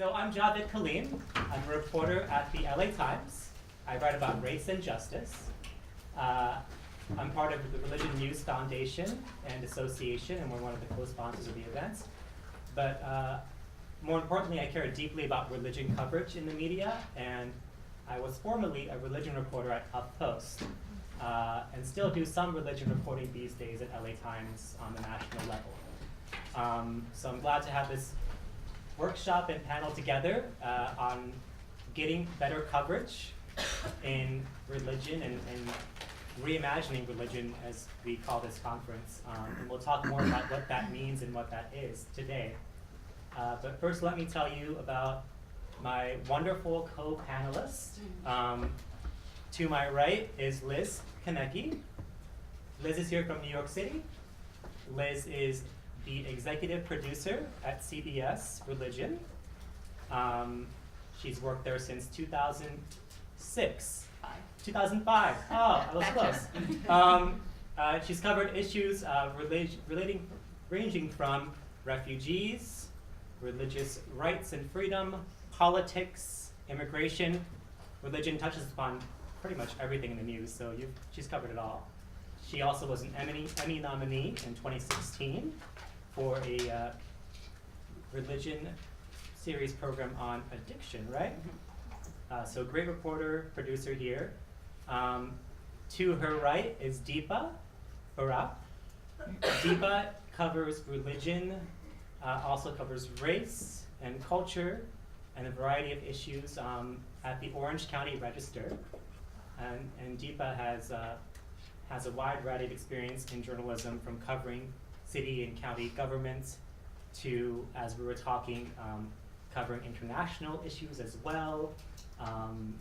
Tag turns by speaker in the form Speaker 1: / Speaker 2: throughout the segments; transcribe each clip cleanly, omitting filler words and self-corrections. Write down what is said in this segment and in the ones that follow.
Speaker 1: So I'm Jaweed Kaleem. I'm a reporter at the LA Times. I write about race and justice. I'm part of the Religion News Foundation and Association, and we're one of the co-sponsors of the events. But more importantly, I care deeply about religion coverage in the media, and I was formerly a religion reporter at HuffPost, and still do some religion reporting these days at LA Times on the national level. So I'm glad to have this workshop and panel together on getting better coverage in religion and reimagining religion, as we call this conference. And we'll talk more about what that means and what that is today. But first, let me tell you about my wonderful co-panelists. To my right is Liz Kineke. Liz is here from New York City. Liz is the executive producer at CBS Religion. She's worked there since 2006. 2005. Oh, I was close. She's covered issues ranging from refugees, religious rights and freedom, politics, immigration. Religion touches upon pretty much everything in the news, so she's covered it all. She also was an Emmy nominee in 2016 for a religion series program on addiction, right? So great reporter, producer here. To her right is Deepa, Bharath. Deepa covers religion, also covers race and culture and a variety of issues at the Orange County Register. And Deepa has a wide variety of experience in journalism, from covering city and county governments to, as we were talking, covering international issues as well, and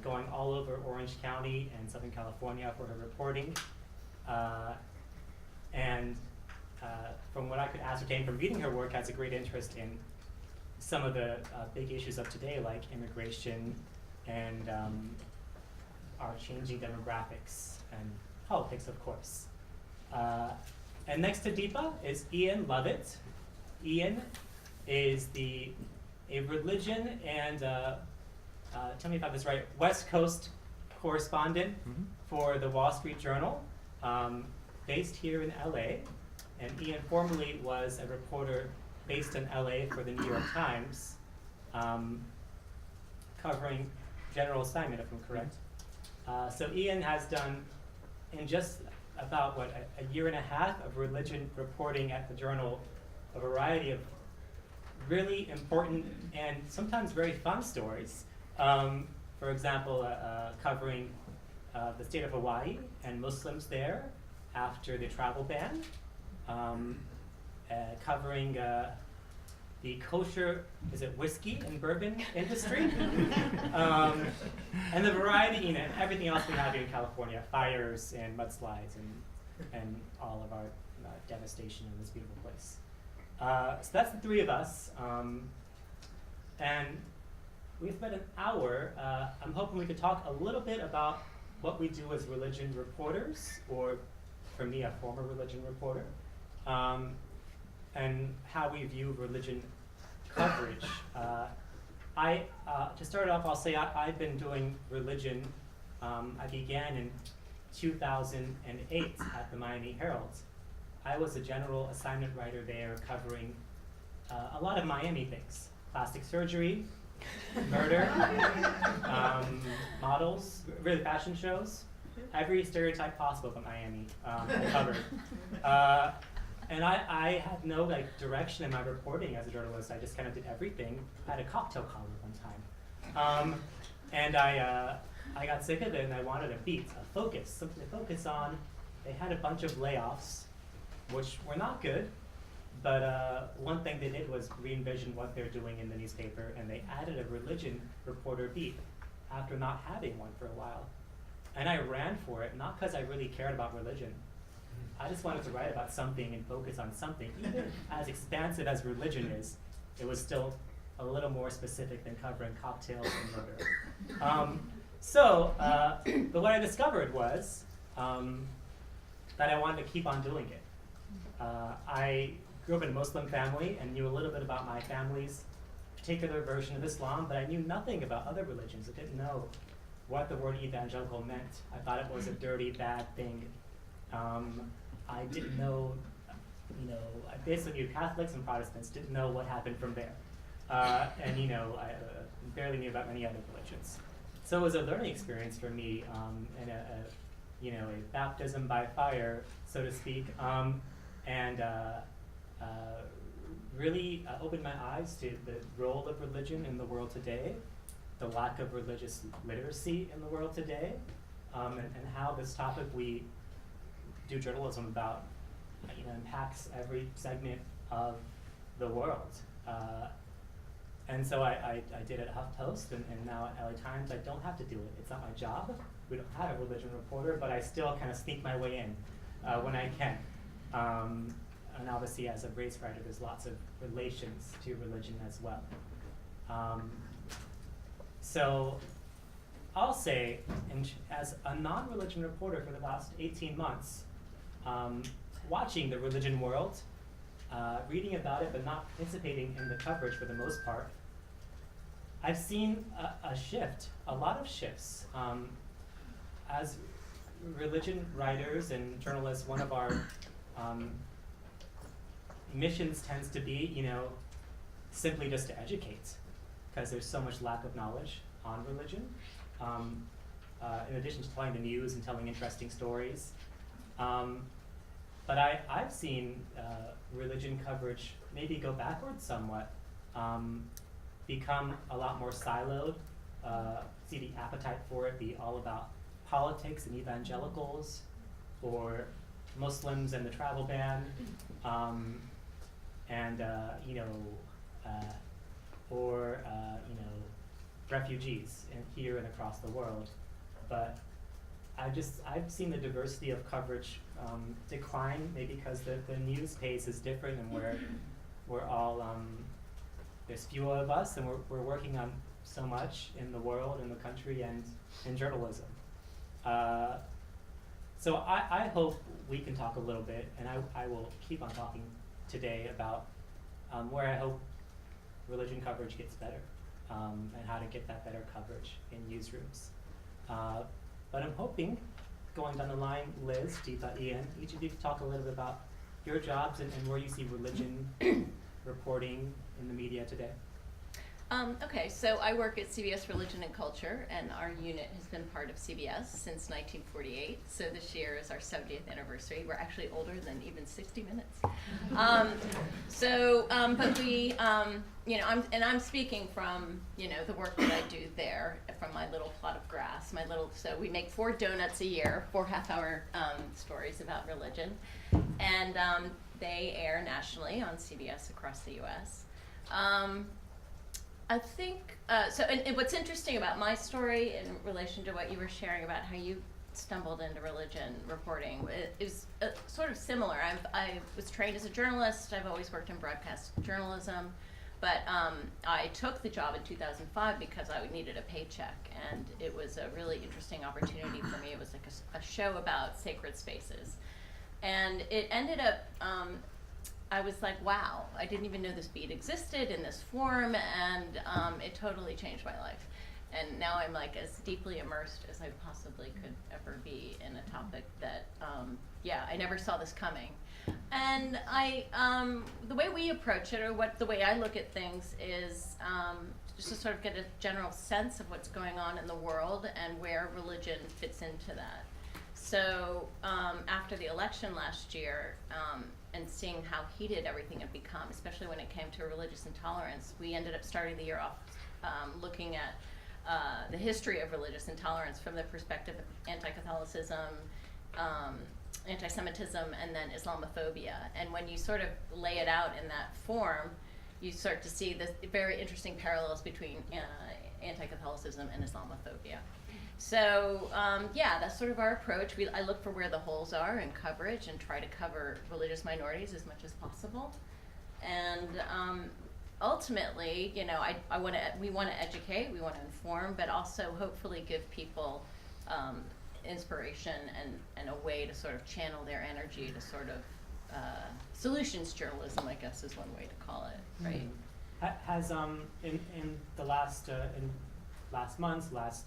Speaker 1: going all over Orange County and Southern California for her reporting. From what I could ascertain from reading her work, has a great interest in some of the big issues of today, like immigration and our changing demographics and politics, of course. And next to Deepa is Ian Lovett. Ian is a religion and, tell me if I have this right, West Coast correspondent for the Wall Street Journal, based here in LA. And Ian formerly was a reporter based in LA for the New York Times, covering general assignment, if I'm correct. So Ian has done, in just about, a year and a half of religion reporting at the Journal, a variety of really important and sometimes very fun stories. For example, covering the state of Hawaii and Muslims there after the travel ban, covering the kosher, is it whiskey and bourbon industry? And the variety, and everything else we have here in California, fires and mudslides and all of our devastation in this beautiful place. So that's the three of us. And we've spent an hour. I'm hoping we could talk a little bit about what we do as religion reporters, or for me, a former religion reporter, and how we view religion coverage. To start off, I'll say I've been doing religion. I began in 2008 at the Miami Herald. I was a general assignment writer there, covering a lot of Miami things: plastic surgery, murder, models, really fashion shows, every stereotype possible about Miami I covered. And I had no direction in my reporting as a journalist. I just kind of did everything. I had a cocktail collar one time. And I got sick of it, and I wanted a beat, a focus, something to focus on. They had a bunch of layoffs, which were not good, but one thing they did was re-envision what they're doing in the newspaper, and they added a religion reporter beat after not having one for a while. And I ran for it, not because I really cared about religion. I just wanted to write about something and focus on something. Even as expansive as religion is, it was still a little more specific than covering cocktails and murder. But what I discovered was that I wanted to keep on doing it. I grew up in a Muslim family and knew a little bit about my family's particular version of Islam, but I knew nothing about other religions. I didn't know what the word evangelical meant. I thought it was a dirty, bad thing. I didn't know, I basically knew Catholics and Protestants, didn't know what happened from there. And I barely knew about many other religions. So it was a learning experience for me, and a baptism by fire, so to speak, and really opened my eyes to the role of religion in the world today, the lack of religious literacy in the world today, and how this topic we do journalism about impacts every segment of the world. And so I did it at HuffPost, and now at LA Times. I don't have to do it. It's not my job. We don't have a religion reporter, but I still kind of sneak my way in when I can. And obviously, as a race writer, there's lots of relations to religion as well. So I'll say, as a non-religion reporter for the last 18 months, watching the religion world, reading about it but not participating in the coverage for the most part, I've seen a shift, a lot of shifts. As religion writers and journalists, one of our missions tends to be, simply just to educate, because there's so much lack of knowledge on religion, in addition to telling the news and telling interesting stories. But I've seen religion coverage maybe go backwards somewhat, become a lot more siloed, see the appetite for it be all about politics and evangelicals, or Muslims and the travel ban, or refugees here and across the world. But I've seen the diversity of coverage decline, maybe because the news pace is different, and we're all there's fewer of us, and we're working on so much in the world, in the country, and in journalism. So I hope we can talk a little bit, and I will keep on talking today about where I hope religion coverage gets better, and how to get that better coverage in newsrooms. But I'm hoping, going down the line, Liz, Deepa, Ian, each of you talk a little bit about your jobs and where you see religion reporting in the media today.
Speaker 2: Okay, so I work at CBS Religion and Culture, and our unit has been part of CBS since 1948. So this year is our 70th anniversary. We're actually older than even 60 Minutes. But we, I'm speaking from, the work that I do there, from my little plot of grass, so we make 4 donuts a year, 4 half-hour stories about religion, and they air nationally on CBS across the U.S. I think, and what's interesting about my story in relation to what you were sharing about how you stumbled into religion reporting is sort of similar. I was trained as a journalist. I've always worked in broadcast journalism, but I took the job in 2005 because I needed a paycheck, and it was a really interesting opportunity for me. It was like a show about sacred spaces, and it ended up, I was like, wow, I didn't even know this beat existed in this form, and it totally changed my life. And now I'm like as deeply immersed as I possibly could ever be in a topic that, I never saw this coming. And the way we approach it, or the way I look at things is just to sort of get a general sense of what's going on in the world and where religion fits into that. So after the election last year, and seeing how heated everything had become, especially when it came to religious intolerance, we ended up starting the year off looking at the history of religious intolerance from the perspective of anti-Catholicism, anti-Semitism, and then Islamophobia. And when you sort of lay it out in that form, you start to see the very interesting parallels between anti-Catholicism and Islamophobia. So that's sort of our approach. I look for where the holes are in coverage and try to cover religious minorities as much as possible. And ultimately, we want to educate, we want to inform, but also hopefully give people inspiration and a way to sort of channel their energy to sort of solutions journalism, I guess, is one way to call it, right?
Speaker 1: Has in the last months, last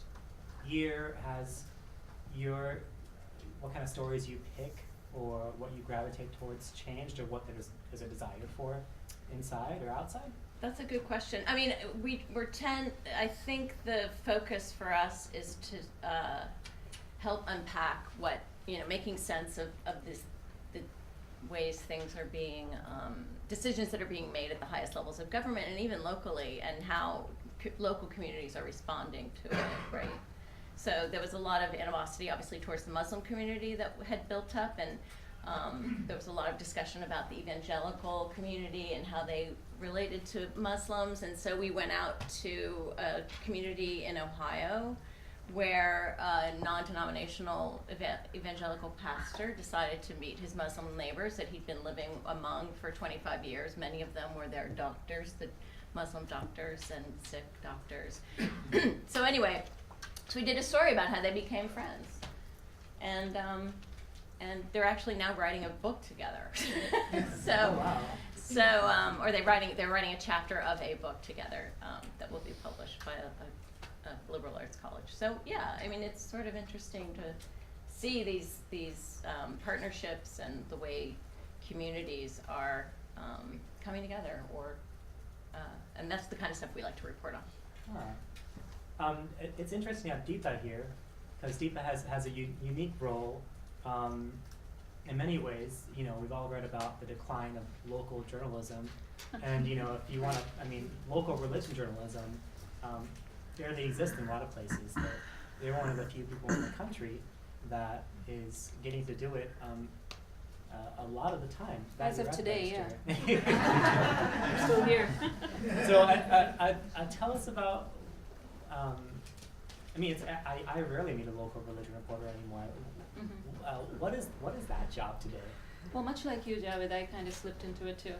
Speaker 1: year, has what kind of stories you pick or what you gravitate towards changed, or what there's a desire for inside or outside?
Speaker 2: That's a good question. I mean, I think the focus for us is to help unpack what, making sense of the ways things are being, decisions that are being made at the highest levels of government and even locally, and how local communities are responding to it, right? So there was a lot of animosity, obviously, towards the Muslim community that had built up, and there was a lot of discussion about the evangelical community and how they related to Muslims, and so we went out to a community in Ohio where a non-denominational evangelical pastor decided to meet his Muslim neighbors that he'd been living among for 25 years. Many of them were their doctors, the Muslim doctors and Sikh doctors. So anyway, so we did a story about how they became friends. And they're actually now writing a book together. So,
Speaker 1: wow.
Speaker 2: Or they're writing a chapter of a book together that will be published by a liberal arts college. So yeah, I mean, it's sort of interesting to see these partnerships and the way communities are coming together, and that's the kind of stuff we like to report on.
Speaker 1: It's interesting to have Deepa here, because Deepa has a unique role. In many ways, we've all read about the decline of local journalism, and if you want to, local religion journalism barely exists in a lot of places. But they're one of the few people in the country that is getting to do it a lot of the time.
Speaker 3: As of today,
Speaker 1: yeah.
Speaker 3: We're still here.
Speaker 1: So tell us about. I rarely meet a local religion reporter anymore.
Speaker 3: Mm-hmm.
Speaker 1: What is that job today?
Speaker 3: Well, much like you, Jaweed, I kind of slipped into it too.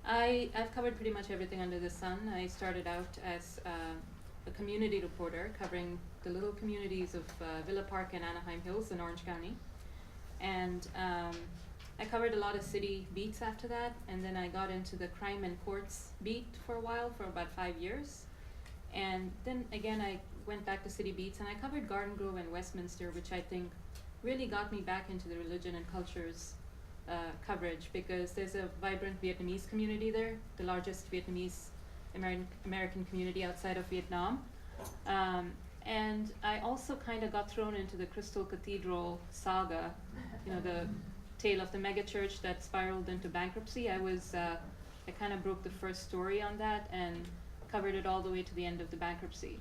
Speaker 3: I've covered pretty much everything under the sun. I started out as a community reporter covering the little communities of Villa Park and Anaheim Hills in Orange County. And I covered a lot of city beats after that, and then I got into the crime and courts beat for a while, for about 5 years. And then again, I went back to city beats, and I covered Garden Grove and Westminster, which I think really got me back into the religion and cultures coverage, because there's a vibrant Vietnamese community there, the largest Vietnamese American community outside of Vietnam. And I also kind of got thrown into the Crystal Cathedral saga, the tale of the megachurch that spiraled into bankruptcy. I kind of broke the first story on that and covered it all the way to the end of the bankruptcy.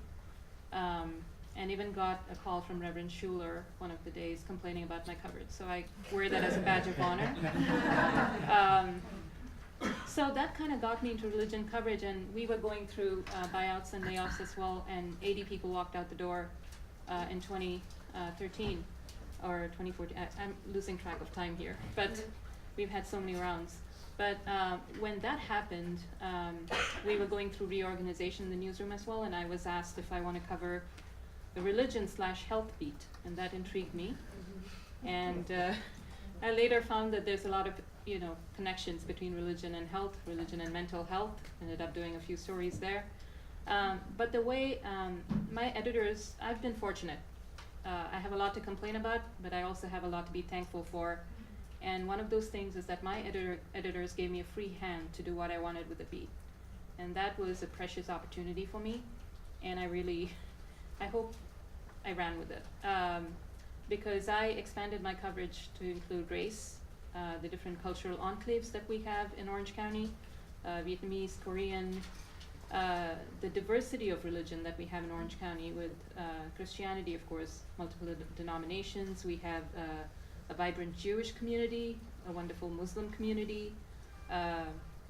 Speaker 3: And even got a call from Reverend Schuler one of the days complaining about my coverage. So I wear that as a badge of honor. So that kind of got me into religion coverage, and we were going through buyouts and layoffs as well, and 80 people walked out the door in 2013 or 2014. I'm losing track of time here, but we've had so many rounds. But when that happened, we were going through reorganization in the newsroom as well, and I was asked if I want to cover the religion/health beat, and that intrigued me. Mm-hmm. And I later found that there's a lot of connections between religion and health, religion and mental health. Ended up doing a few stories there. But the way my editors, I've been fortunate. I have a lot to complain about, but I also have a lot to be thankful for. And one of those things is that my editors gave me a free hand to do what I wanted with the beat. And that was a precious opportunity for me. And I hope I ran with it. Because I expanded my coverage to include race, the different cultural enclaves that we have in Orange County, Vietnamese, Korean, the diversity of religion that we have in Orange County with Christianity, of course, multiple denominations. We have a vibrant Jewish community, a wonderful Muslim community,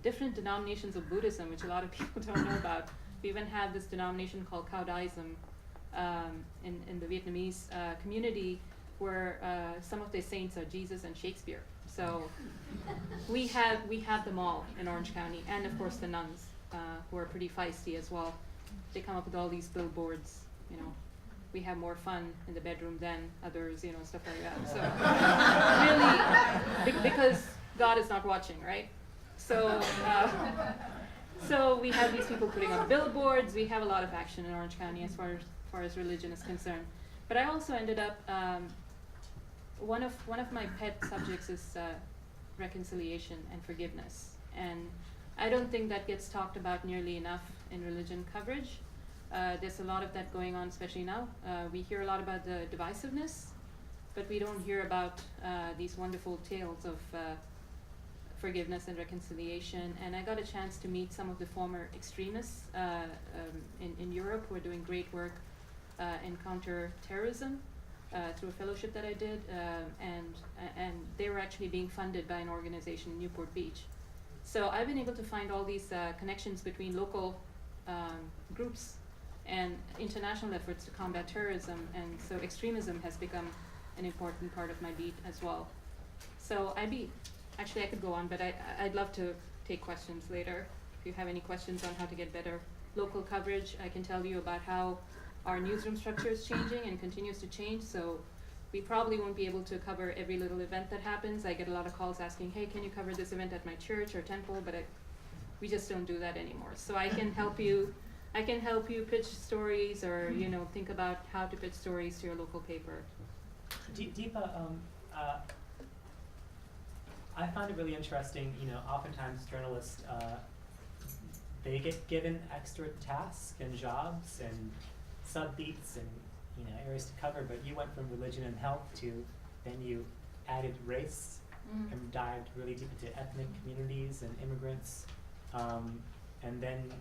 Speaker 3: different denominations of Buddhism, which a lot of people don't know about. We even have this denomination called Cao Daism in the Vietnamese community, where some of their saints are Jesus and Shakespeare. So we have them all in Orange County, and of course the nuns, who are pretty feisty as well. They come up with all these billboards, we have more fun in the bedroom than others, stuff like that. So really, because God is not watching, right? So So we have these people putting up billboards. We have a lot of action in Orange County as far as religion is concerned. But I also ended up one of my pet subjects is reconciliation and forgiveness, and I don't think that gets talked about nearly enough in religion coverage. There's a lot of that going on, especially now. We hear a lot about the divisiveness, but we don't hear about these wonderful tales of forgiveness and reconciliation. And I got a chance to meet some of the former extremists in Europe who are doing great work in counter-terrorism through a fellowship that I did, and they were actually being funded by an organization in Newport Beach. So I've been able to find all these connections between local groups and international efforts to combat terrorism, and so extremism has become an important part of my beat as well. So I could go on, but I'd love to take questions later. If you have any questions on how to get better local coverage, I can tell you about how our newsroom structure is changing and continues to change, so we probably won't be able to cover every little event that happens. I get a lot of calls asking, hey, can you cover this event at my church or temple, but we just don't do that anymore. So I can help you pitch stories, or think about how to pitch stories to your local paper.
Speaker 1: Deepa, I find it really interesting, oftentimes journalists, they get given extra tasks and jobs and sub-beats and areas to cover, but you went from religion and health to, then you added race and dived really deep into ethnic communities and immigrants, and then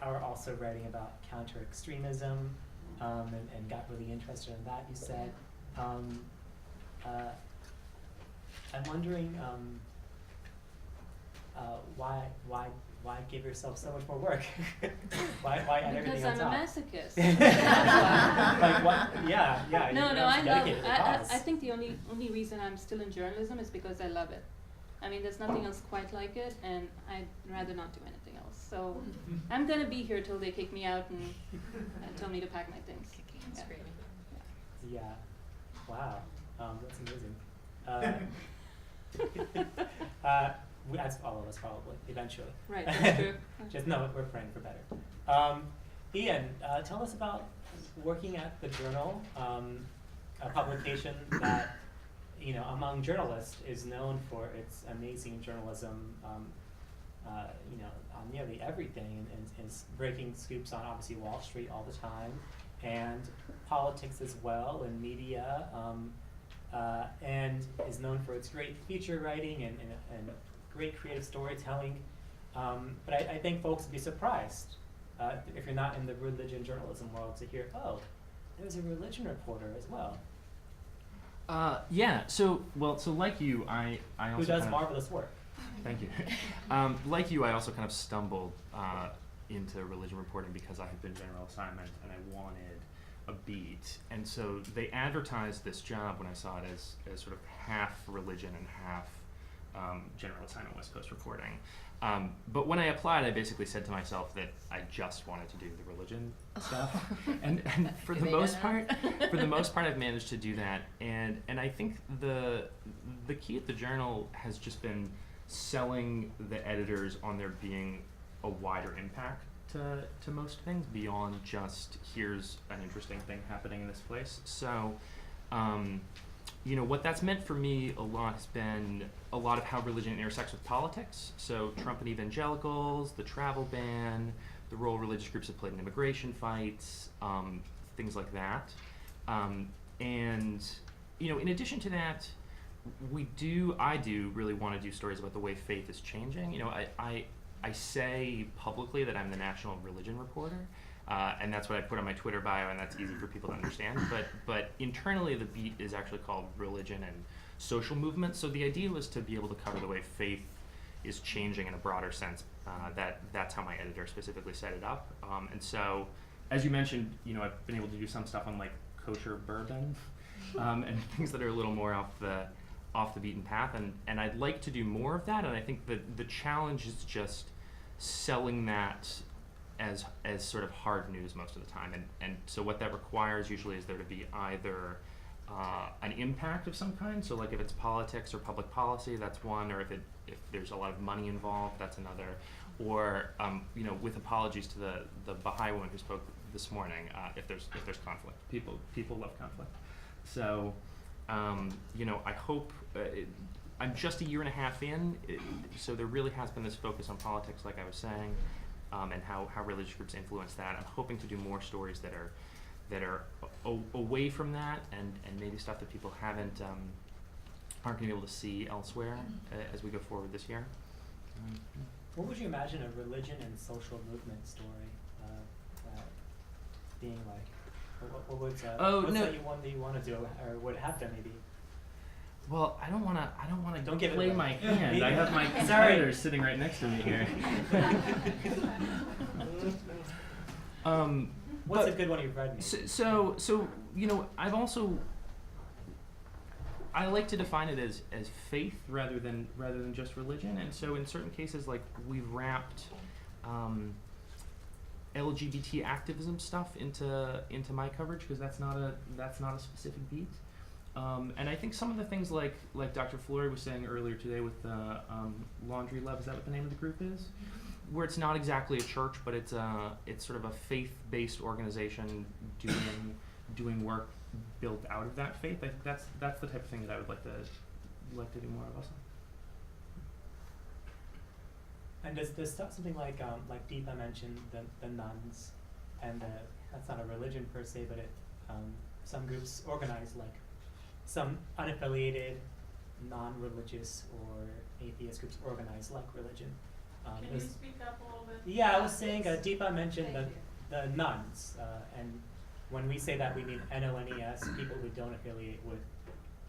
Speaker 1: are also writing about counter-extremism, and got really interested in that, you said. I'm wondering why give yourself so much more work? why add everything on top?
Speaker 3: Because I'm a masochist.
Speaker 1: Like what? Yeah.
Speaker 3: No,
Speaker 1: you're
Speaker 3: I love.
Speaker 1: dedicated to the cause.
Speaker 3: I think the only reason I'm still in journalism is because I love it. I mean, there's nothing else quite like it, and I'd rather not do anything else. So I'm gonna be here till they kick me out and tell me to pack my things.
Speaker 1: Yeah. Wow. That's amazing. As all of us probably, eventually.
Speaker 3: Right, that's true.
Speaker 1: Just no, we're praying for better. Ian, tell us about working at the Journal, a publication that, among journalists is known for its amazing journalism, on nearly everything, and is breaking scoops on obviously Wall Street all the time, and politics as well, and media, and is known for its great feature writing and great creative storytelling. But I think folks would be surprised if you're not in the religion journalism world to hear, oh, there's a religion reporter as well.
Speaker 4: Yeah. So like you, I also
Speaker 1: who does marvelous work.
Speaker 4: Thank you. Like you, I also kind of stumbled into religion reporting because I had been general assignment and I wanted a beat, and so they advertised this job when I saw it as sort of half religion and half general assignment West Coast reporting. But when I applied, I basically said to myself that I just wanted to do the religion stuff, and for the most part, I've managed to do that. And I think the key at the Journal has just been selling the editors on there being a wider impact to most things beyond just here's an interesting thing happening in this place. So, what that's meant for me a lot has been a lot of how religion intersects with politics. So Trump and evangelicals, the travel ban, the role religious groups have played in immigration fights, things like that. And, in addition to that, I do really want to do stories about the way faith is changing. I say publicly that I'm the national religion reporter, and that's what I put on my Twitter bio, and that's easy for people to understand. But internally, the beat is actually called Religion and Social Movements. So the idea was to be able to cover the way faith is changing in a broader sense. That's how my editor specifically set it up. And so, as you mentioned, I've been able to do some stuff on like kosher bourbon, and things that are a little more off the beaten path, and I'd like to do more of that, and I think the challenge is just selling that as sort of hard news most of the time, and so what that requires usually is there to be either an impact of some kind, so like if it's politics or public policy, that's one, or if there's a lot of money involved, that's another, or with apologies to the Baha'i woman who spoke this morning, if there's conflict. People love conflict. So I hope I'm just a year and a half in, so there really has been this focus on politics, like I was saying, and how religious groups influence that. I'm hoping to do more stories that are away from that, and maybe stuff that people aren't going to be able to see elsewhere as we go forward this year.
Speaker 1: What would you imagine a religion and social movement story being like? What's that you want to do, or would have done maybe?
Speaker 4: Well, I don't want to
Speaker 1: Don't give it
Speaker 4: play
Speaker 1: away.
Speaker 4: my hand. I have my
Speaker 1: Sorry.
Speaker 4: competitors sitting right next to me here.
Speaker 1: What's
Speaker 4: but-
Speaker 1: a good one you've read? Maybe?
Speaker 4: So I've also I like to define it as faith rather than just religion, and so in certain cases, like we've wrapped LGBT activism stuff into my coverage because that's not a specific beat. And I think some of the things like Dr. Flory was saying earlier today with the Laundry Love, is that what the name of the group is? Where it's not exactly a church, but it's sort of a faith-based organization doing work built out of that faith. I think that's the type of thing that I would like to do more of also.
Speaker 1: And does something like Deepa mentioned the nuns, and that's not a religion per se, but some groups organize like some unaffiliated, non-religious or atheist groups organize like religion.
Speaker 5: Can you speak up a little bit?
Speaker 1: Yeah, I was saying Deepa mentioned the nuns, and when we say that we mean NONES, people who don't affiliate with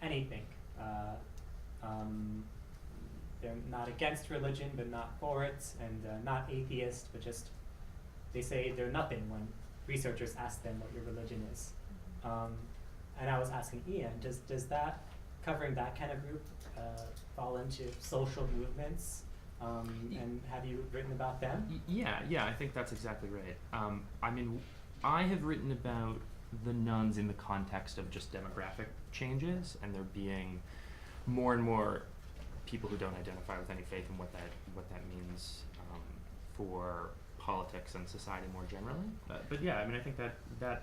Speaker 1: anything. They're not against religion, but not for it, and not atheist, but just they say they're nothing when researchers ask them what your religion is. And I was asking Ian, does that, covering that kind of group, fall into social movements? And have you written about them?
Speaker 4: Yeah, I think that's exactly right. I mean, I have written about the nuns in the context of just demographic changes, and there being more and more people who don't identify with any faith and what that means for politics and society more generally. But yeah, I mean, I think that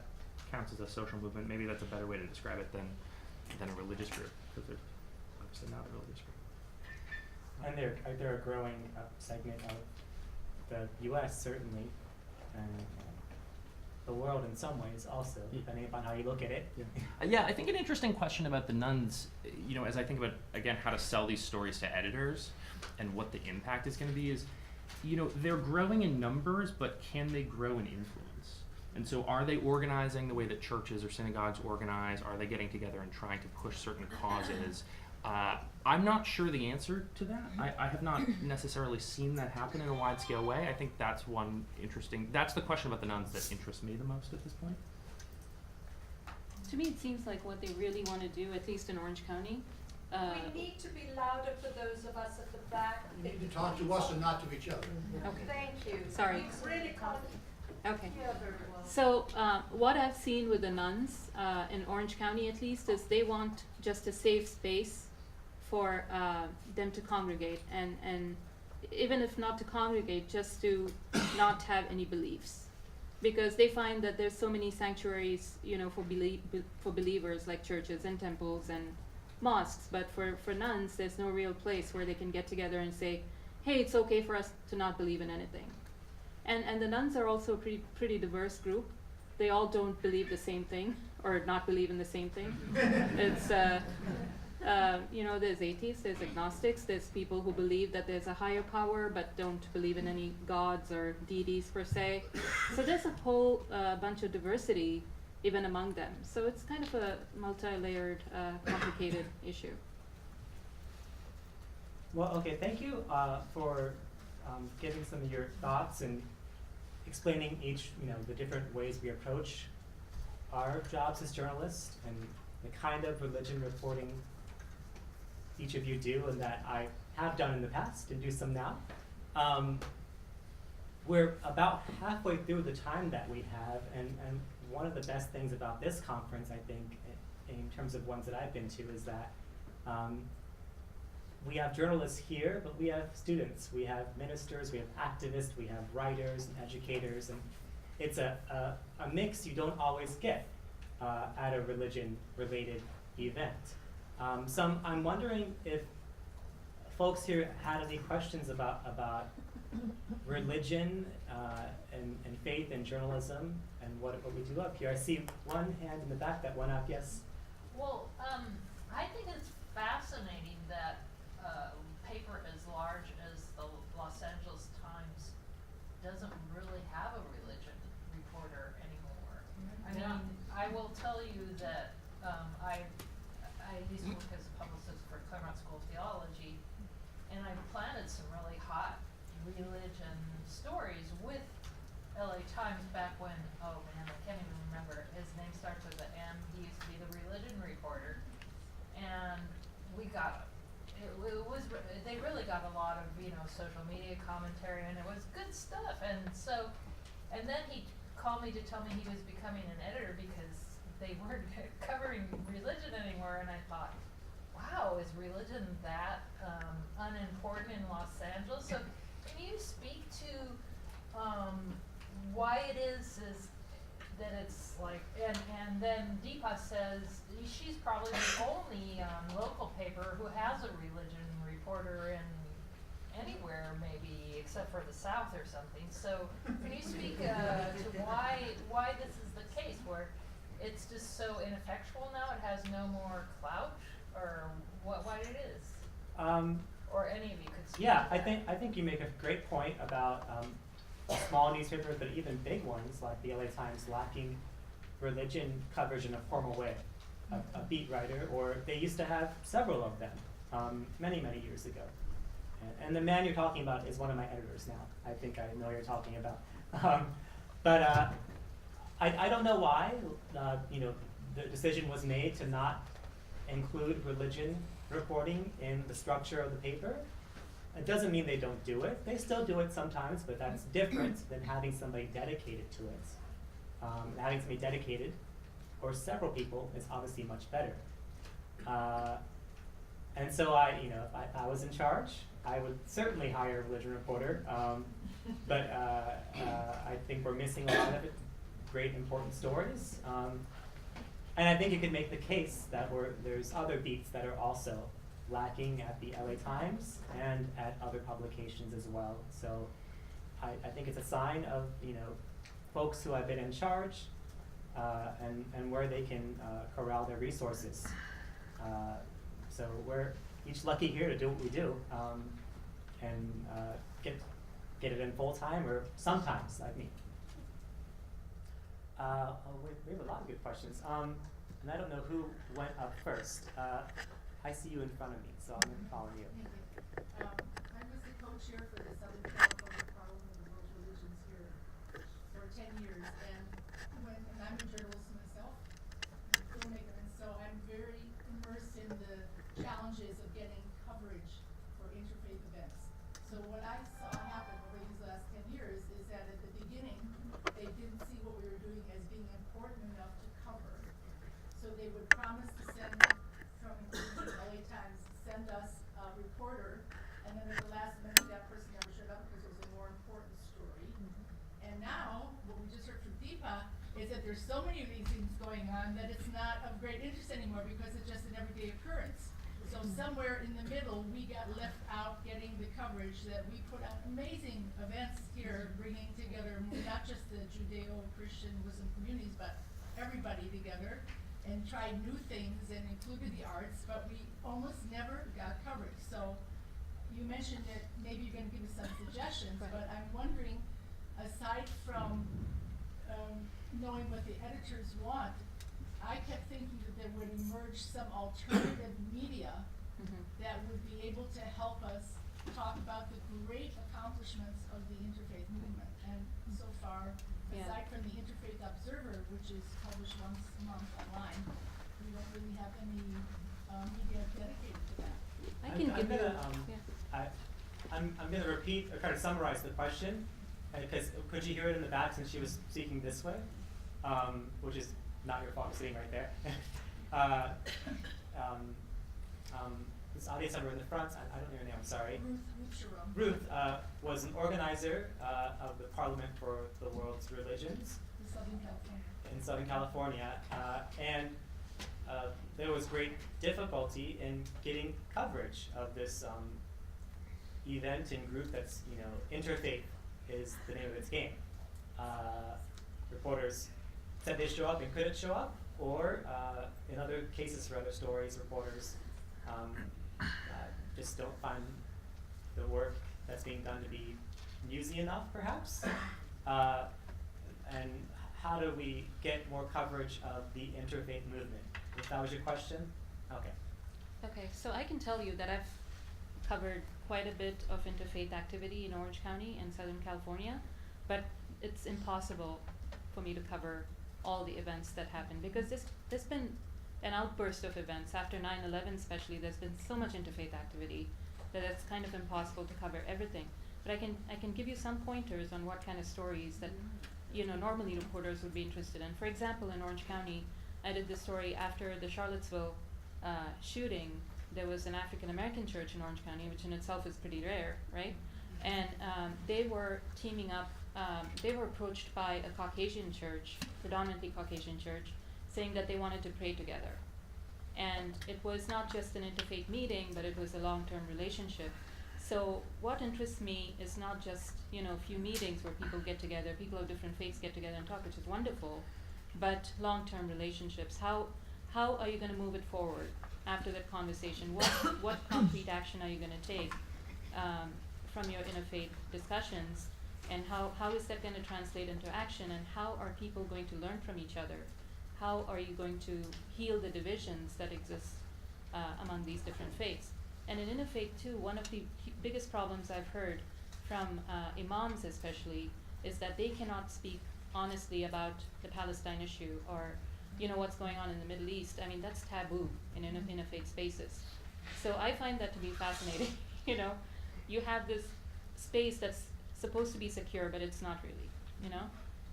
Speaker 4: counts as a social movement. Maybe that's a better way to describe it than a religious group, because they're obviously not a religious group.
Speaker 1: And they're a growing segment of the U.S. certainly, and the world in some ways also, depending upon how you look at it.
Speaker 4: Yeah, I think an interesting question about the nuns, as I think about, again, how to sell these stories to editors and what the impact is going to be is, they're growing in numbers, but can they grow in influence? And so are they organizing the way that churches or synagogues organize? Are they getting together and trying to push certain causes? I'm not sure the answer to that. I have not necessarily seen that happen in a wide-scale way. I think that's that's the question about the nuns that interests me the most at this point.
Speaker 3: To me, it seems like what they really want to do, at least in Orange County.
Speaker 5: We need to be louder for those of us at the back.
Speaker 6: You need to talk to us and not to each other.
Speaker 3: Okay.
Speaker 5: Thank you.
Speaker 3: Sorry.
Speaker 5: We really can't
Speaker 3: Okay.
Speaker 5: hear very well.
Speaker 3: So what I've seen with the nuns, in Orange County at least, is they want just a safe space for them to congregate, and even if not to congregate, just to not have any beliefs, because they find that there's so many sanctuaries, for believers, like churches and temples and mosques, but for nuns, there's no real place where they can get together and say, hey, it's okay for us to not believe in anything. And the nuns are also a pretty diverse group. They all don't believe the same thing, or not believe in the same thing. It's there's atheists, there's agnostics, there's people who believe that there's a higher power but don't believe in any gods or deities per se. So there's a whole bunch of diversity even among them. So it's kind of a multi-layered, complicated issue.
Speaker 1: Well, okay, thank you for giving some of your thoughts and explaining each, the different ways we approach our jobs as journalists and the kind of religion reporting each of you do and that I have done in the past and do some now. We're about halfway through the time that we have, and one of the best things about this conference, I think, in terms of ones that I've been to, is that we have journalists here, but we have students, we have ministers, we have activists, we have writers and educators, and it's a mix you don't always get at a religion-related event. I'm wondering if folks here had any questions about religion and faith and journalism and what we do up here. I see one hand in the back that went up, yes?
Speaker 7: Well, I think it's fascinating that a paper as large as the Los Angeles Times doesn't really have a religion reporter anymore. I mean, I will tell you that I used to work as a publicist for Claremont School of Theology, and I planted some really hot religion stories with LA Times back when, oh man, I can't even remember. His name starts with an M. He used to be the religion reporter. And we got, they really got a lot of, social media commentary, and it was good stuff. And so, and then he called me to tell me he was becoming an editor because they weren't covering religion anymore. And I thought, wow, is religion that unimportant in Los Angeles? So can you speak to why it is that it's like, and then Deepa says she's probably the only local paper who has a religion reporter in anywhere maybe except for the South or something. So can you speak to why this is the case where it's just so ineffectual now, it has no more clout, or what it is? Or any of you could speak
Speaker 1: Yeah,
Speaker 7: to that.
Speaker 1: I think you make a great point about small newspapers, but even big ones like the LA Times lacking religion coverage in a formal way. A beat writer, or they used to have several of them many years ago. And the man you're talking about is one of my editors now. I think I know you're talking about. But I don't know why the decision was made to not include religion reporting in the structure of the paper. It doesn't mean they don't do it. They still do it sometimes, but that's different than having somebody dedicated to it. Having somebody dedicated, or several people, is obviously much better. And so if I was in charge, I would certainly hire a religion reporter. But I think we're missing a lot of it, great important stories. And I think you could make the case that there's other beats that are also lacking at the LA Times and at other publications as well. So I think it's a sign of folks who have been in charge and where they can corral their resources. So we're each lucky here to do what we do and get it in full time, or sometimes like me. We have a lot of good questions. And I don't know who went up first. I see you in front of me, so I'm going to follow you.
Speaker 8: Thank you. I was the co-chair for the Southern California Parliament of World Religions here for 10 years, and I'm a journalist myself, I'm a filmmaker, and so I'm very immersed in the challenges of getting coverage for interfaith events. So what I saw happen over these last 10 years is that at the beginning, they didn't see what we were doing as being important enough to cover. So they would promise to send, from the LA Times, send us a reporter, and then at the last minute, that person never showed up because it was a more important story. And now, what we just heard from Deepa is that there's so many of these things going on that it's not of great interest anymore because it's just an everyday occurrence. So somewhere in the middle, we got left out getting the coverage that we put on amazing events here, bringing together not just the Judeo-Christian Muslim communities, but everybody together, and tried new things and included the arts, but we almost never got coverage. So you mentioned that maybe you're going to give us some suggestions,
Speaker 3: Right.
Speaker 8: but I'm wondering, aside from knowing what the editors want, I kept thinking that there would emerge some alternative media that would be able to help us talk about the great accomplishments of the interfaith movement. And so far,
Speaker 3: Yeah.
Speaker 8: aside from the Interfaith Observer, which is published once a month online, we don't really have any media dedicated to that.
Speaker 3: I can give you,
Speaker 1: I'm going to repeat or kind of summarize the question, because could you hear it in the back since she was speaking this way, which is not your fault, sitting right there. this audience member in the front, I don't know your name, I'm sorry.
Speaker 8: Ruth Sharon.
Speaker 1: Ruth was an organizer of the Parliament for the World's Religions
Speaker 8: In Southern California.
Speaker 1: in Southern California, and there was great difficulty in getting coverage of this event and group that's, Interfaith is the name of its game. Reporters said they show up and couldn't show up, or in other cases for other stories, reporters just don't find the work that's being done to be newsy enough, perhaps. And how do we get more coverage of the interfaith movement? If that was your question? Okay.
Speaker 3: Okay, so I can tell you that I've covered quite a bit of interfaith activity in Orange County and Southern California, but it's impossible for me to cover all the events that happen because there's been an outburst of events after 9/11 especially. There's been so much interfaith activity that it's kind of impossible to cover everything. But I can give you some pointers on what kind of stories that normally reporters would be interested in. For example, in Orange County, I did this story after the Charlottesville shooting. There was an African American church in Orange County, which in itself is pretty rare, right? And they were teaming up. They were approached by a Caucasian church, predominantly Caucasian church, saying that they wanted to pray together. And it was not just an interfaith meeting, but it was a long-term relationship. So what interests me is not just, a few meetings where people get together, people of different faiths get together and talk, which is wonderful, but long-term relationships. How are you going to move it forward after that conversation? What concrete action are you going to take from your interfaith discussions? And how is that going to translate into action? And how are people going to learn from each other? How are you going to heal the divisions that exist among these different faiths? And in interfaith too, one of the biggest problems I've heard from imams especially is that they cannot speak honestly about the Palestine issue or what's going on in the Middle East. I mean, that's taboo in interfaith spaces. So I find that to be fascinating. You have this space that's supposed to be secure, but it's not really,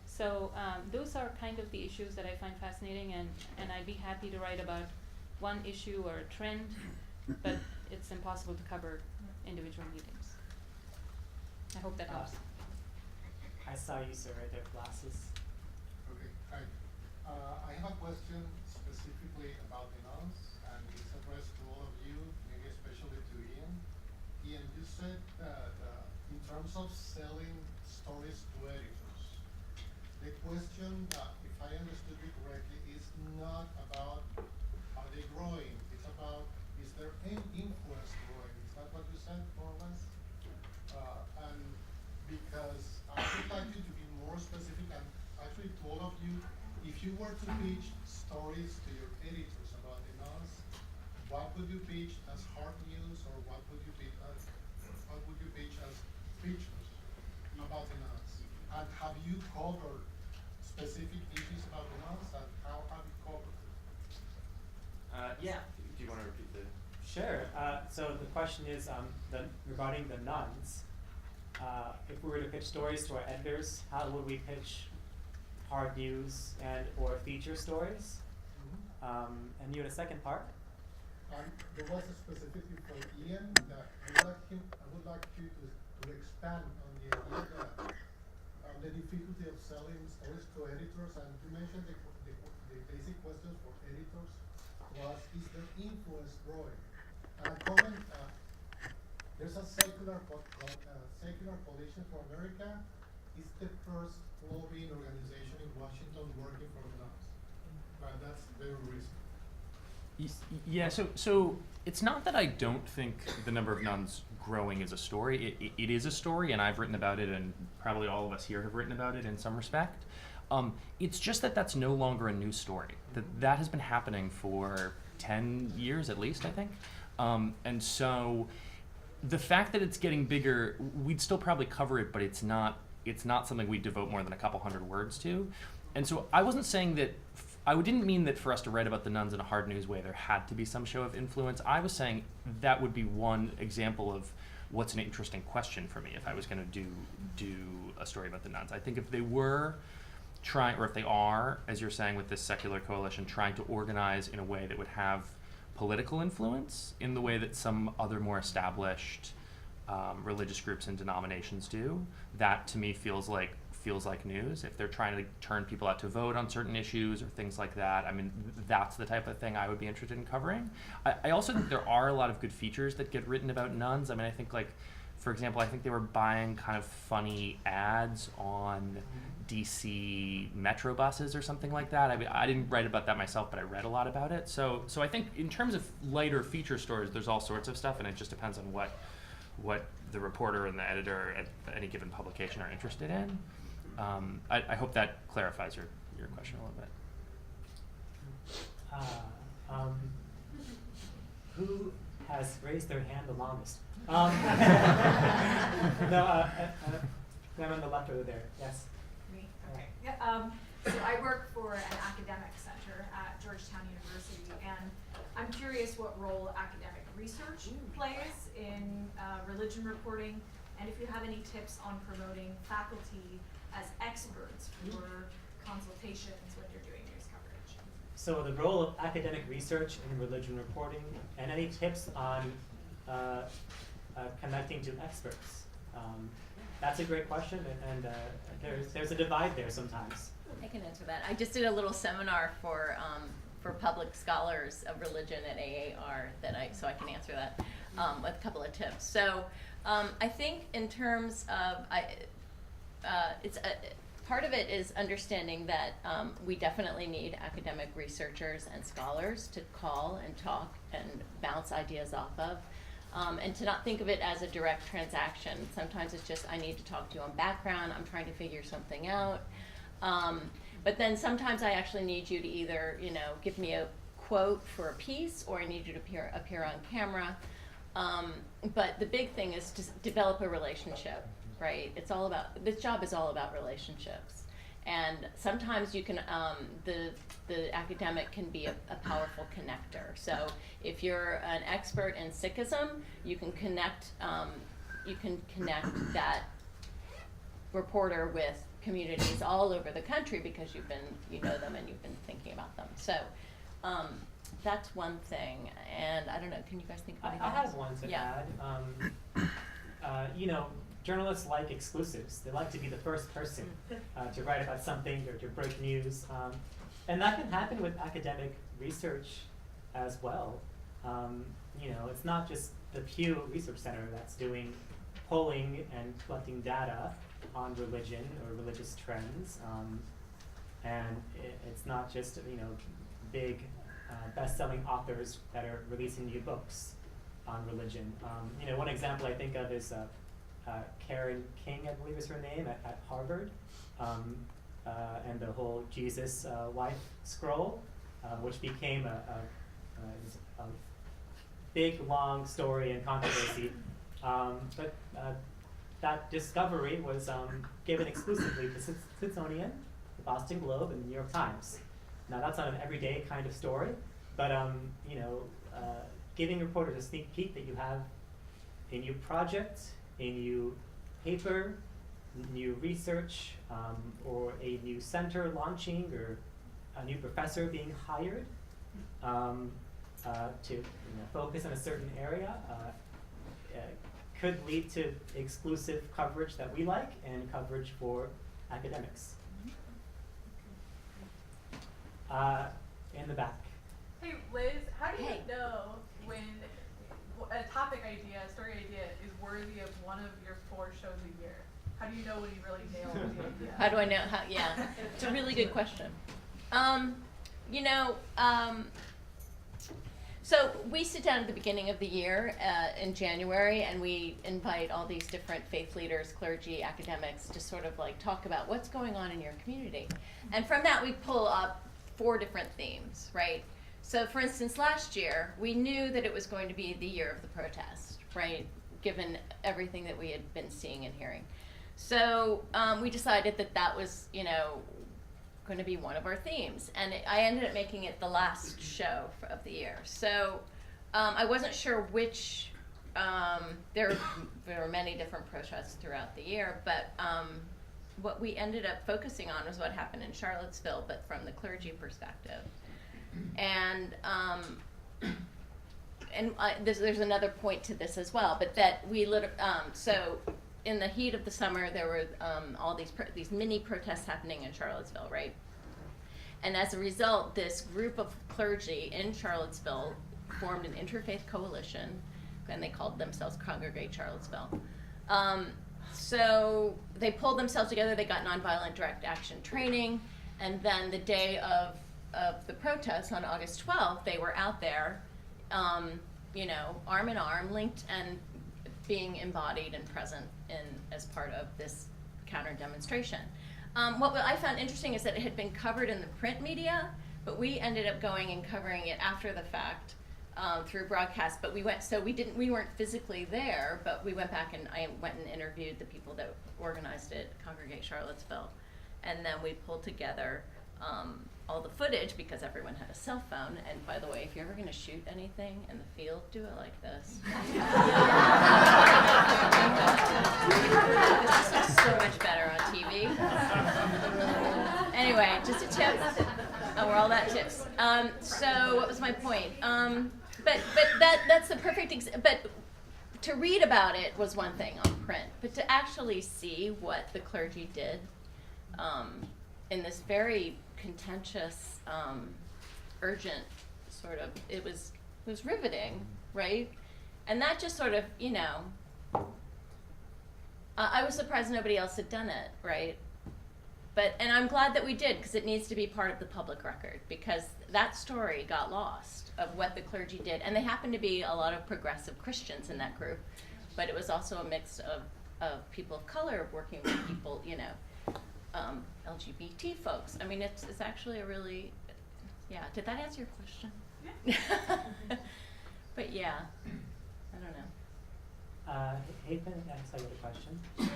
Speaker 3: So those are kind of the issues that I find fascinating, and I'd be happy to write about one issue or a trend, but it's impossible to cover individual meetings. I hope that helps.
Speaker 1: I saw you, sir, right there, glasses.
Speaker 6: Okay, hi. I have a question specifically about the nuns, and it's addressed to all of you, maybe especially to Ian. Ian, you said that in terms of selling stories to editors, the question, if I understood you correctly, is not about are they growing, it's about is there any influence growing? Is that what you said, more or less? And because I would like you to be more specific, and actually to all of you, if you were to pitch stories to your editors about the nuns, what would you pitch as hard news, or what would you pitch as features about the nuns? And have you covered specific issues about the nuns, and how have you covered them?
Speaker 4: Yeah. Do you want to repeat the?
Speaker 1: Sure. So the question is regarding the nuns. If we were to pitch stories to our editors, how would we pitch hard news or feature stories? And you had a second part?
Speaker 6: There was a specifically for Ian that I would like you to expand on the idea that the difficulty of selling stories to editors, and you mentioned the basic questions for editors was, is their influence growing? And a comment, there's a secular coalition for America. It's the first lobbying organization in Washington working for the nuns. But that's very recent.
Speaker 4: Yeah, so it's not that I don't think the number of nuns growing is a story. It is a story, and I've written about it, and probably all of us here have written about it in some respect. It's just that that's no longer a new story. That has been happening for 10 years at least, I think. And so the fact that it's getting bigger, we'd still probably cover it, but it's not something we devote more than a couple hundred words to. And so I wasn't saying that, I didn't mean that for us to write about the nuns in a hard news way there had to be some show of influence. I was saying that would be one example of what's an interesting question for me if I was going to do a story about the nuns. I think if they were trying, or if they are, as you're saying with this secular coalition, trying to organize in a way that would have political influence in the way that some other more established religious groups and denominations do. That to me feels like news. If they're trying to turn people out to vote on certain issues or things like that, I mean, that's the type of thing I would be interested in covering. I also think there are a lot of good features that get written about nuns. I mean, I think, like, for example, I think they were buying kind of funny ads on DC metro buses or something like that. I mean, I didn't write about that myself, but I read a lot about it. So I think in terms of lighter feature stories, there's all sorts of stuff, and it just depends on what the reporter and the editor at any given publication are interested in. I hope that clarifies your question a little bit.
Speaker 1: Who has raised their hand the longest? No, I'm on the left over there. Yes.
Speaker 9: Me? Okay. Yeah, so I work for an academic center at Georgetown University, and I'm curious what role academic research plays in religion reporting, and if you have any tips on promoting faculty as experts for consultations when you're doing news coverage.
Speaker 1: So the role of academic research in religion reporting, and any tips on connecting to experts. That's a great question, and there's a divide there sometimes.
Speaker 2: I can answer that. I just did a little seminar for public scholars of religion at AAR so I can answer that with a couple of tips. So I think in terms of part of it is understanding that we definitely need academic researchers and scholars to call and talk and bounce ideas off of. And to not think of it as a direct transaction. Sometimes it's just, I need to talk to you on background, I'm trying to figure something out. But then sometimes I actually need you to either, give me a quote for a piece, or I need you to appear on camera. But the big thing is to develop a relationship, right? This job is all about relationships. And sometimes you can, the academic can be a powerful connector. So if you're an expert in Sikhism, you can connect that reporter with communities all over the country because you know them and you've been thinking about them. So that's one thing. And I don't know, can you guys think of anything
Speaker 1: I
Speaker 2: else?
Speaker 1: have one to
Speaker 2: Yeah.
Speaker 1: add. Journalists like exclusives. They like to be the first person to write about something or to break news. And that can happen with academic research as well. It's not just the Pew Research Center that's doing polling and collecting data on religion or religious trends. And it's not just, big best-selling authors that are releasing new books on religion. One example I think of is Karen King, I believe is her name, at Harvard, and the whole Jesus Life Scroll, which became a big, long story and controversy. But that discovery was given exclusively to Smithsonian, the Boston Globe, and the New York Times. Now that's not an everyday kind of story, but giving reporters a sneak peek that you have a new project, a new paper, new research, or a new center launching, or a new professor being hired to focus on a certain area, could lead to exclusive coverage that we like and coverage for academics. In the back.
Speaker 10: Hey Liz, how do you
Speaker 2: Hey.
Speaker 10: know when a topic idea, a story idea is worthy of one of your 4 shows a year? How do you know when you really nailed the idea?
Speaker 2: How do I know? Yeah, it's a really good question. So we sit down at the beginning of the year in January, and we invite all these different faith leaders, clergy, academics to sort of like talk about what's going on in your community. And from that, we pull up 4 different themes, right? So for instance, last year, we knew that it was going to be the year of the protest, right? Given everything that we had been seeing and hearing. So we decided that was, going to be one of our themes. And I ended up making it the last show of the year. So I wasn't sure which, there were many different protests throughout the year, but what we ended up focusing on was what happened in Charlottesville, but from the clergy perspective. And there's another point to this as well, but that so in the heat of the summer, there were all these mini protests happening in Charlottesville, right? And as a result, this group of clergy in Charlottesville formed an interfaith coalition, and they called themselves Congregate Charlottesville. So they pulled themselves together, they got nonviolent direct action training, and then the day of the protests on August 12th, they were out there, arm in arm, linked and being embodied and present as part of this counter demonstration. What I found interesting is that it had been covered in the print media, but we ended up going and covering it after the fact through broadcast. But we weren't physically there, but we went back and I went and interviewed the people that organized it, Congregate Charlottesville, and then we pulled together all the footage because everyone had a cell phone. And by the way, if you're ever going to shoot anything in the field, do it like this. This is so much better on TV. Anyway, just a tip. Oh, we're all that tips. So what was my point? But that's the perfect but to read about it was one thing on print, but to actually see what the clergy did in this very contentious, urgent sort of, it was riveting, right? And that just sort of, I was surprised nobody else had done it, right? And I'm glad that we did, because it needs to be part of the public record, because that story got lost of what the clergy did. And they happened to be a lot of progressive Christians in that group, but it was also a mix of people of color working with people, LGBT folks. I mean, it's actually a really, did that answer your question? Yeah. But yeah, I don't know.
Speaker 1: Haypen, I saw you had a question.
Speaker 11: Sure.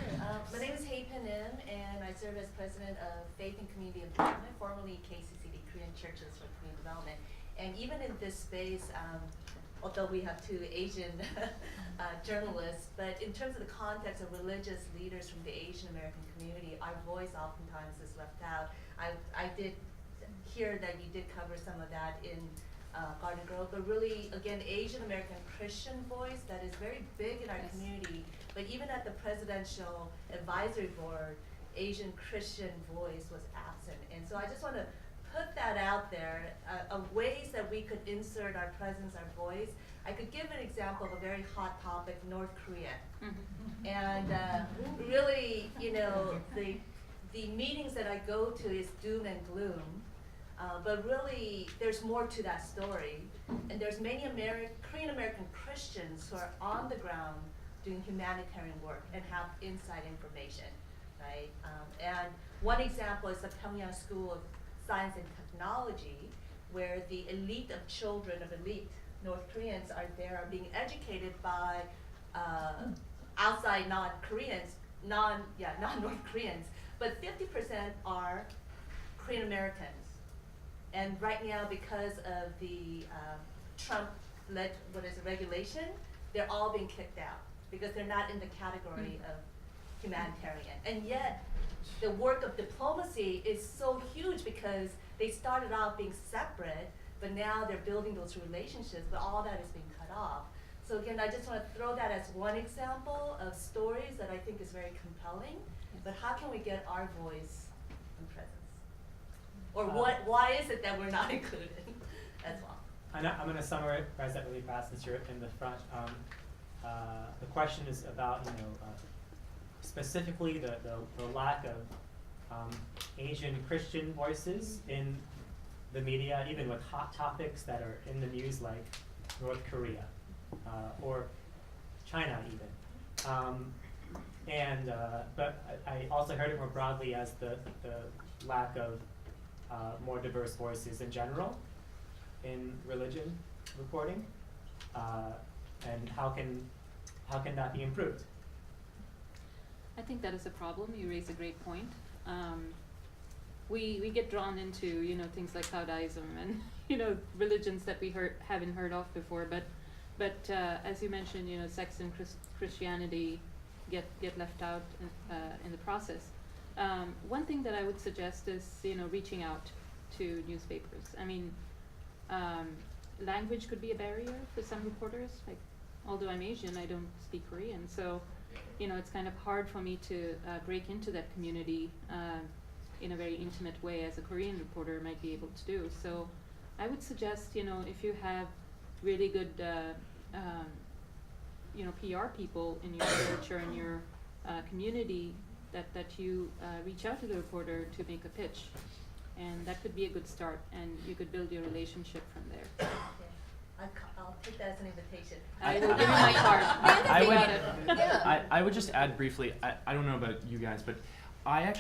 Speaker 11: My name is Haypen Im, and I serve as president of Faith and Community Development, formerly KCCD, Korean Churches for Community Development. And even in this space, although we have two Asian journalists, but in terms of the context of religious leaders from the Asian American community, our voice oftentimes is left out. I did hear that you did cover some of that in Garden Grove, but really, again, Asian American Christian voice that is very big in our community, but even at the Presidential Advisory Board, Asian Christian voice was absent. And so I just want to put that out there, of ways that we could insert our presence, our voice. I could give an example of a very hot topic, North Korea. And really, the meetings that I go to is doom and gloom. But really, there's more to that story. And there's many Korean American Christians who are on the ground doing humanitarian work and have inside information, right? And one example is the Pyongyang School of Science and Technology, where the elite of children of elite North Koreans are being educated by outside non-Koreans, non-North Koreans, but 50% are Korean Americans. And right now, because of the Trump-led, regulation, they're all being kicked out because they're not in the category of humanitarian. And yet, the work of diplomacy is so huge because they started out being separate, but now they're building those relationships, but all that is being cut off. So again, I just want to throw that as one example of stories that I think is very compelling, but how can we get our voice and presence? Or why is it that we're not included as well?
Speaker 1: I'm going to summarize that really fast since you're in the front. The question is about, specifically the lack of Asian Christian voices in the media, even with hot topics that are in the news like North Korea or China even. But I also heard it more broadly as the lack of more diverse voices in general in religion reporting, and how can that be improved?
Speaker 3: I think that is a problem. You raise a great point. We get drawn into things like Taoism and religions that we haven't heard of before. But as you mentioned, sex and Christianity get left out in the process. One thing that I would suggest is reaching out to newspapers. I mean, language could be a barrier for some reporters. Like, although I'm Asian, I don't speak Korean, so it's kind of hard for me to break into that community in a very intimate way as a Korean reporter might be able to do. So I would suggest, if you have really good PR people in your church or in your community, that you reach out to the reporter to make a pitch. And that could be a good start, and you could build your relationship from there.
Speaker 11: I'll take that as an invitation.
Speaker 3: I will give you my card.
Speaker 4: I would just add briefly, I don't know about you guys, but I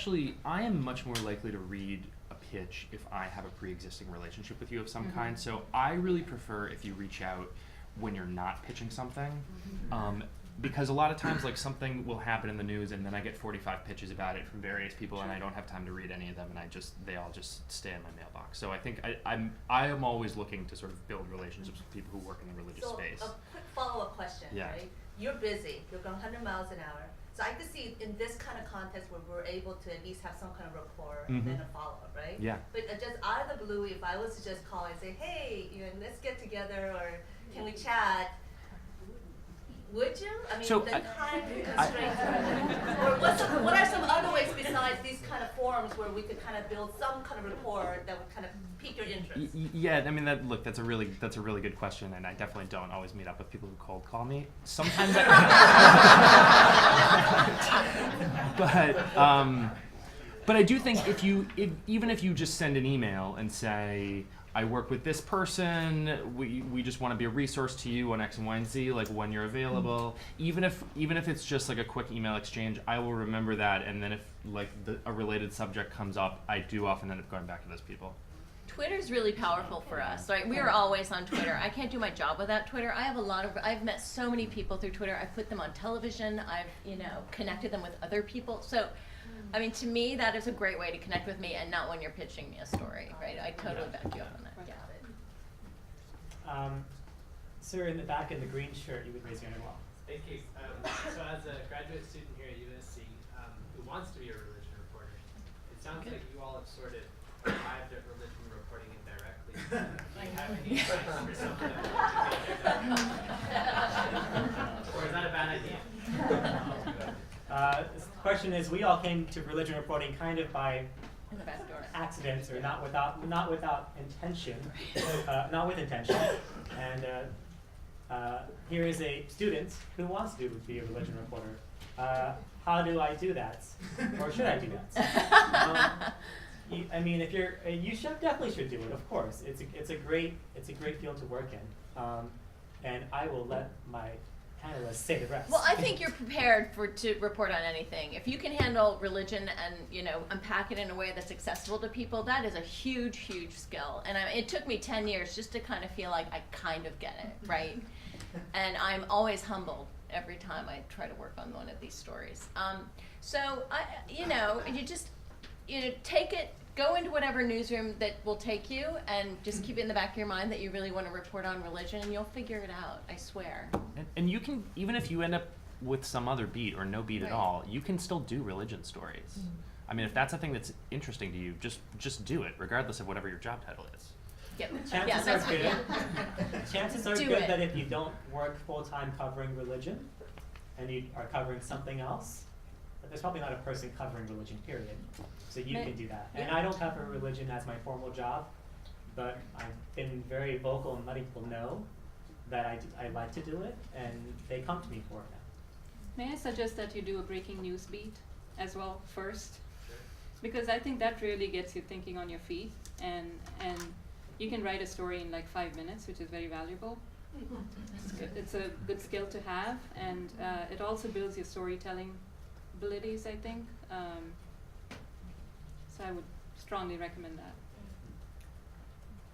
Speaker 4: am much more likely to read a pitch if I have a pre-existing relationship with you of some kind. So I really prefer if you reach out when you're not pitching something. Because a lot of times, like, something will happen in the news, and then I get 45 pitches about it from various people, and I don't have time to read any of them, and they all just stay in my mailbox. So I think I am always looking to sort of build relationships with people who work in the religious space.
Speaker 11: So a quick follow-up question, right? You're busy. You're going 100 miles an hour. So I could see in this kind of context where we're able to at least have some kind of rapport and then a follow-up, right?
Speaker 4: Yeah.
Speaker 11: But just out of the blue, if I was to just call and say, hey, let's get together, or can we chat? Would you? I mean,
Speaker 4: So
Speaker 11: the time constraints. Or what are some other ways besides these kind of forums where we could kind of build some kind of rapport that would kind of pique your interest?
Speaker 4: Yeah, I mean, that's a really good question, and I definitely don't always meet up with people who cold call me. Sometimes but I do think even if you just send an email and say, I work with this person, we just want to be a resource to you on X and Y and Z, like when you're available. Even if it's just like a quick email exchange, I will remember that, and then if like a related subject comes up, I do often end up going back to those people.
Speaker 2: Twitter's really powerful for us, right? We are always on Twitter. I can't do my job without Twitter. I've met so many people through Twitter. I've put them on television. I've, connected them with other people. So, I mean, to me, that is a great way to connect with me, and not when you're pitching me a story, right? I totally back you up on that.
Speaker 1: Sir, in the back in the green shirt, you would raise your hand as well.
Speaker 12: Thank you. So as a graduate student here at USC who wants to be a religion reporter, it sounds like you all have sort of arrived at religion reporting indirectly. Do you have any advice for someone that wants to get there? Or is that a bad idea?
Speaker 1: The question is, we all came to religion reporting kind of by accident, or not without intention, not with intention. And here is a student who wants to be a religion reporter. How do I do that, or should I do that? You definitely should do it. Of course, it's a great field to work in, and I will let my panelists say the rest.
Speaker 2: Well, I think you're prepared to report on anything. If you can handle religion and unpack it in a way that's accessible to people, that is a huge, huge skill. And it took me 10 years just to kind of feel like I kind of get it, right? And I'm always humbled every time I try to work on one of these stories. So you just take it. Go into whatever newsroom that will take you, and just keep it in the back of your mind that you really want to report on religion, and you'll figure it out, I swear.
Speaker 4: And you can, even if you end up with some other beat or no beat at all, you can still do religion stories. I mean, if that's a thing that's interesting to you, just do it, regardless of whatever your job title is.
Speaker 2: Yep.
Speaker 1: Chances are good that if you don't work full-time covering religion, and you are covering something else, there's probably not a person covering religion, period. So you can do that. And I don't cover religion as my formal job, but I've been very vocal in letting people know that I like to do it, and they come to me for it now.
Speaker 3: May I suggest that you do a breaking news beat as well first? Because I think that really gets you thinking on your feet, and you can write a story in like 5 minutes, which is very valuable. It's a good skill to have, and it also builds your storytelling abilities, I think. So I would strongly recommend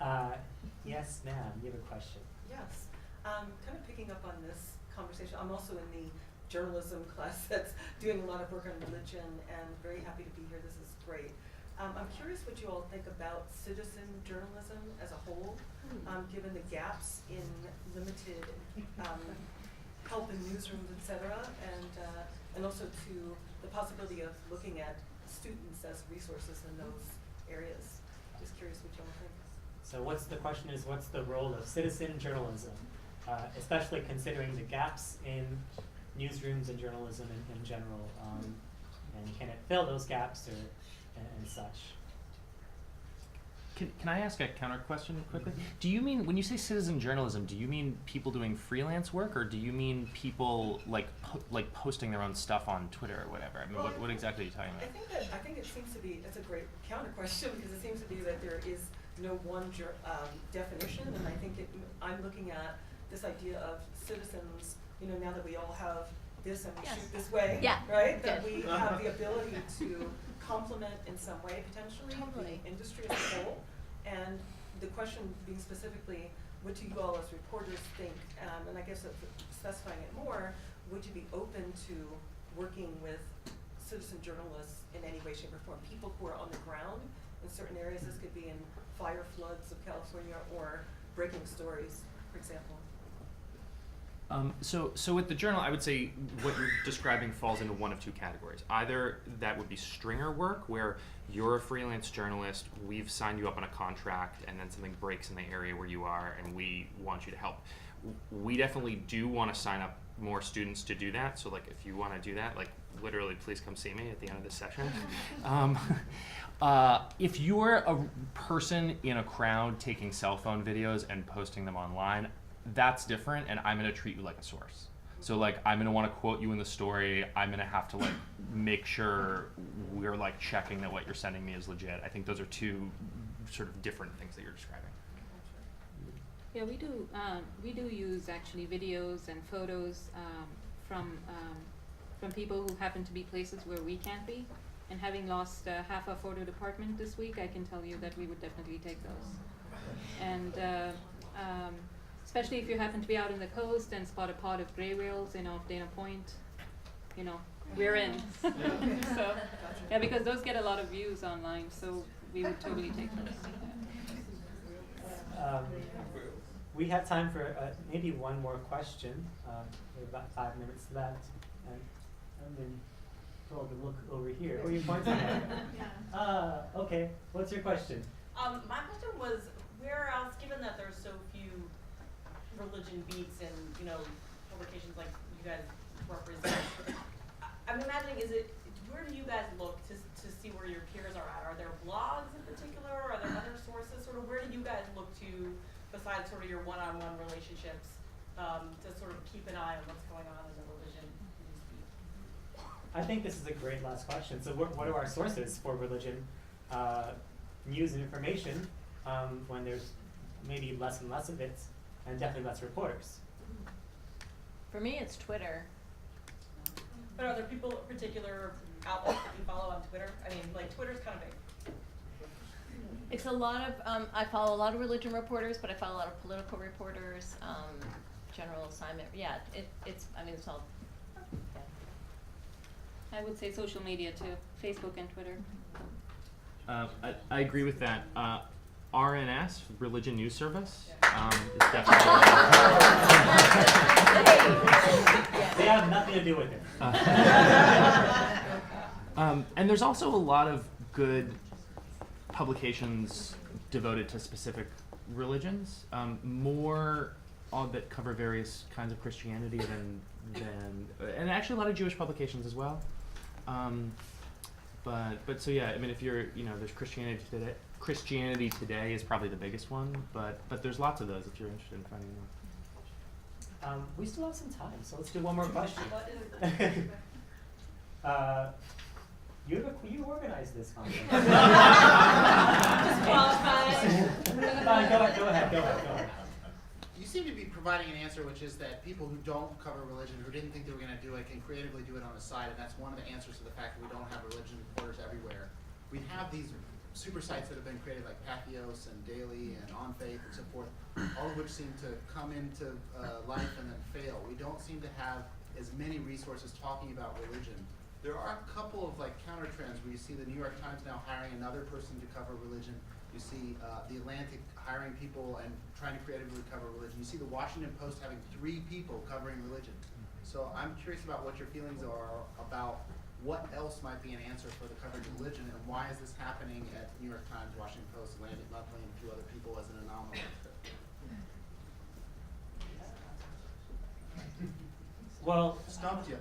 Speaker 3: that.
Speaker 1: Yes, ma'am, you have a question.
Speaker 13: Yes. Kind of picking up on this conversation, I'm also in the journalism class that's doing a lot of work on religion, and very happy to be here. This is great. I'm curious what you all think about citizen journalism as a whole, given the gaps in limited help in newsrooms, et cetera, and also to the possibility of looking at students as resources in those areas. Just curious what you all think.
Speaker 1: So what's the question is, what's the role of citizen journalism, especially considering the gaps in newsrooms and journalism in general, and can it fill those gaps and such?
Speaker 4: Can I ask a counter question quickly? Do you mean, when you say citizen journalism, do you mean people doing freelance work, or do you mean people like posting their own stuff on Twitter or whatever? I mean,
Speaker 13: Well,
Speaker 4: what exactly are you talking about?
Speaker 13: I think it seems to be, it's a great counter question, because it seems to be that there is no one definition, and I think I'm looking at this idea of citizens, you know, now that we all have this and we
Speaker 2: Yes.
Speaker 13: shoot this way,
Speaker 2: Yeah.
Speaker 13: right? That
Speaker 2: Good.
Speaker 13: we have the ability to complement in some way potentially
Speaker 2: Totally.
Speaker 13: the industry as a whole. And the question being specifically, what do you all as reporters think? And I guess specifying it more, would you be open to working with citizen journalists in any way, shape, or form? People who are on the ground in certain areas. This could be in fire floods of California or breaking stories, for example.
Speaker 4: So with the journal, I would say what you're describing falls into one of two categories. Either that would be stringer work, where you're a freelance journalist, we've signed you up on a contract, and then something breaks in the area where you are, and we want you to help. We definitely do want to sign up more students to do that. So like, if you want to do that, like literally, please come see me at the end of this session. If you're a person in a crowd taking cell phone videos and posting them online, that's different, and I'm going to treat you like a source. So like, I'm going to want to quote you in the story. I'm going to have to like make sure we're like checking that what you're sending me is legit. I think those are two sort of different things that you're describing.
Speaker 3: Yeah, we do use actually videos and photos from people who happen to be places where we can't be. And having lost half our photo department this week, I can tell you that we would definitely take those. And especially if you happen to be out on the coast and spot a pod of gray whales, off Dana Point, we're in. So, yeah, because those get a lot of views online, so we would totally take those.
Speaker 1: We have time for maybe one more question. We have about 5 minutes left, and I've been told to look over here. Oh, you're pointing at okay. What's your question?
Speaker 14: My question was, where else, given that there's so few religion beats in, publications like you guys represent, I'm imagining, where do you guys look to see where your peers are at? Are there blogs in particular? Are there other sources? Sort of, where do you guys look to, besides sort of your one-on-one relationships, to sort of keep an eye on what's going on in the religion news beat?
Speaker 1: I think this is a great last question. So what are our sources for religion news and information when there's maybe less and less of it, and definitely less reporters?
Speaker 2: For me, it's Twitter.
Speaker 14: But are there particular outlets that you follow on Twitter? I mean, like, Twitter's kind of big.
Speaker 2: It's a lot of, I follow a lot of religion reporters, but I follow a lot of political reporters, general assignment. Yeah, it's all, yeah.
Speaker 3: I would say social media too, Facebook and Twitter.
Speaker 4: I agree with that. RNS, Religion News Service, is definitely.
Speaker 1: They have nothing to do with it.
Speaker 4: And there's also a lot of good publications devoted to specific religions, more that cover various kinds of Christianity and actually a lot of Jewish publications as well. But so yeah, I mean, if you're, there's Christianity Today is probably the biggest one, but there's lots of those if you're interested in finding them.
Speaker 1: We still have some time, so let's do one more question. You organized this conference. Fine, go ahead.
Speaker 15: You seem to be providing an answer, which is that people who don't cover religion, who didn't think they were going to do it, can creatively do it on the side, and that's one of the answers to the fact that we don't have religion reporters everywhere. We have these super sites that have been created, like Patheos and Daily and On Faith and so forth, all of which seem to come into life and then fail. We don't seem to have as many resources talking about religion. There are a couple of counter trends where you see the New York Times now hiring another person to cover religion. You see the Atlantic hiring people and trying to creatively cover religion. You see the Washington Post having 3 people covering religion. So I'm curious about what your feelings are about what else might be an answer for the coverage of religion, and why is this happening at New York Times, Washington Post, Atlantic Monthly, and a few other people as an anomaly?
Speaker 1: Well,
Speaker 15: Stumped you.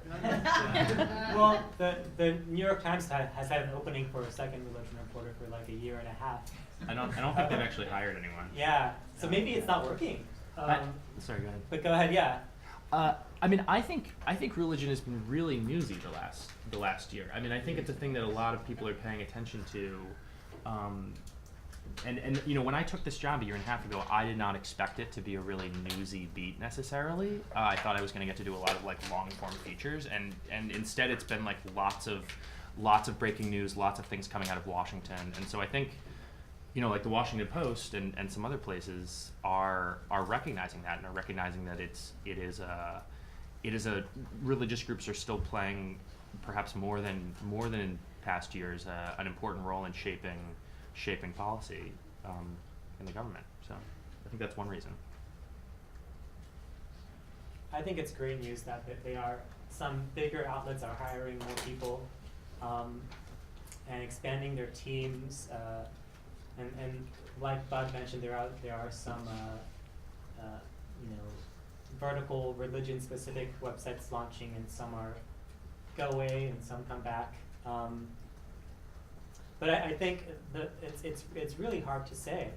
Speaker 1: well, the New York Times has had an opening for a second religion reporter for like a year and a half.
Speaker 4: I don't think they've actually hired anyone.
Speaker 1: Yeah, so maybe it's not working.
Speaker 4: Sorry, go ahead.
Speaker 1: But go ahead, yeah.
Speaker 4: I mean, I think religion has been really newsy the last year. I mean, I think it's a thing that a lot of people are paying attention to. And you know, when I took this job a year and a half ago, I did not expect it to be a really newsy beat necessarily. I thought I was going to get to do a lot of like long form features, and instead it's been like lots of breaking news, lots of things coming out of Washington. And so I think, you know, like the Washington Post and some other places are recognizing that, and are recognizing that it is a religious groups are still playing perhaps more than in past years an important role in shaping policy in the government. So I think that's one reason.
Speaker 1: I think it's great news that some bigger outlets are hiring more people and expanding their teams. And like Bud mentioned, there are some vertical religion specific websites launching, and some are go away and some come back. But I think that it's really hard to say.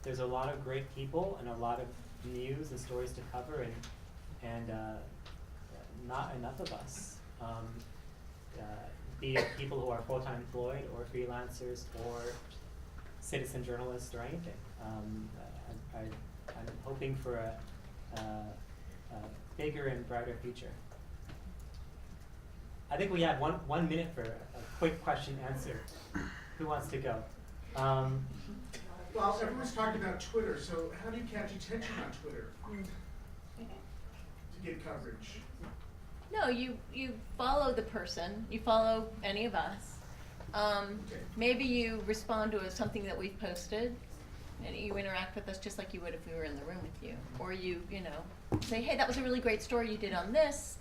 Speaker 1: There's a lot of great people and a lot of news and stories to cover, and not enough of us. Be it people who are full-time employed or freelancers or citizen journalists or anything. I'm hoping for a bigger and brighter future. I think we have 1 minute for a quick question answer. Who wants to go?
Speaker 16: Well, everyone's talking about Twitter, so how do you catch attention on Twitter to get coverage?
Speaker 2: No, you follow the person. You follow any of us. Maybe you respond to something that we've posted, and you interact with us just like you would if we were in the room with you. Or you say, hey, that was a really great story you did on this.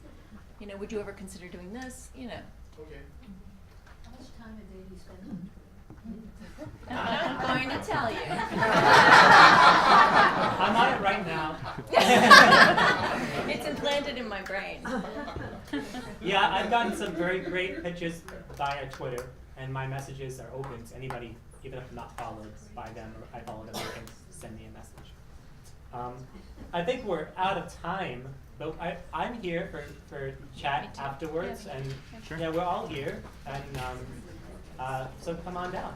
Speaker 2: Would you ever consider doing this?
Speaker 16: Okay.
Speaker 5: How much time a day do you spend on Twitter?
Speaker 2: I'm going to tell you.
Speaker 1: I'm on it right now.
Speaker 2: It's implanted in my brain.
Speaker 1: Yeah, I've gotten some very great pitches via Twitter, and my messages are open to anybody, even if I'm not followed by them or I follow them, they can send me a message. I think we're out of time, but I'm here for chat afterwards, and
Speaker 4: Sure.
Speaker 1: yeah, we're all here, and so come on down.